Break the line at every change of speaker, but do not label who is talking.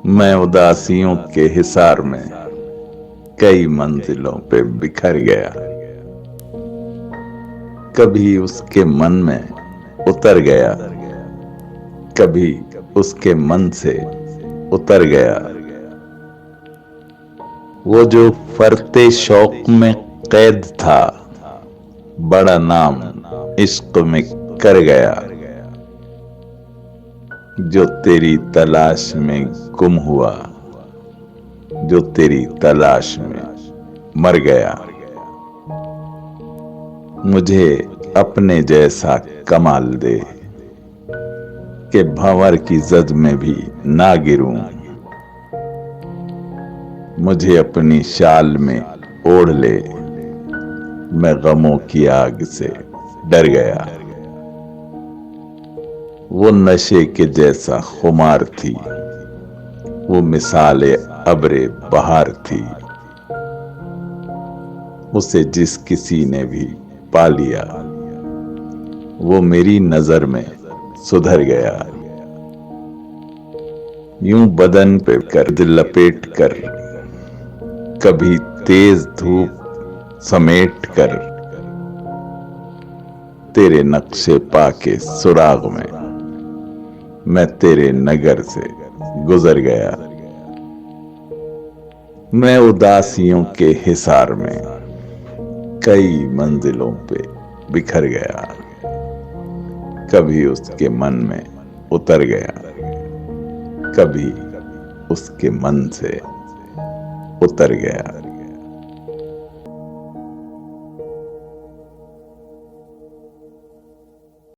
मैं उदासियों के हिसार में कई मंजिलों पे बिखर गया। कभी उसके मन में उतर गया, कभी उसके मन से उतर गया। वो जो फरते शौक में कैद था, बड़ा नाम इश्क में कर गया। जो तेरी तलाश में गुम हुआ, जो तेरी तलाश में मर गया। मुझे अपने जैसा कमाल दे कि भंवर की जद में भी ना गिरूं। मुझे अपनी शाल में ओढ़ ले, मैं गमों की आग से डर गया। वो नशे के जैसा खुमार थी, वो मिसाले अब्रे बहार थी। उसे जिस किसी ने भी पा लिया, वो मेरी नजर में सुधर गया। यूं बदन पे कर दिल लपेट कर, कभी तेज धूप समेट कर, तेरे नक्शे पाके सुराग में मैं तेरे नगर से गुजर गया। मैं उदासियों के हिसार में कई मंजिलों पे बिखर गया। कभी उसके मन में उतर गया, कभी उसके मन से उतर गया।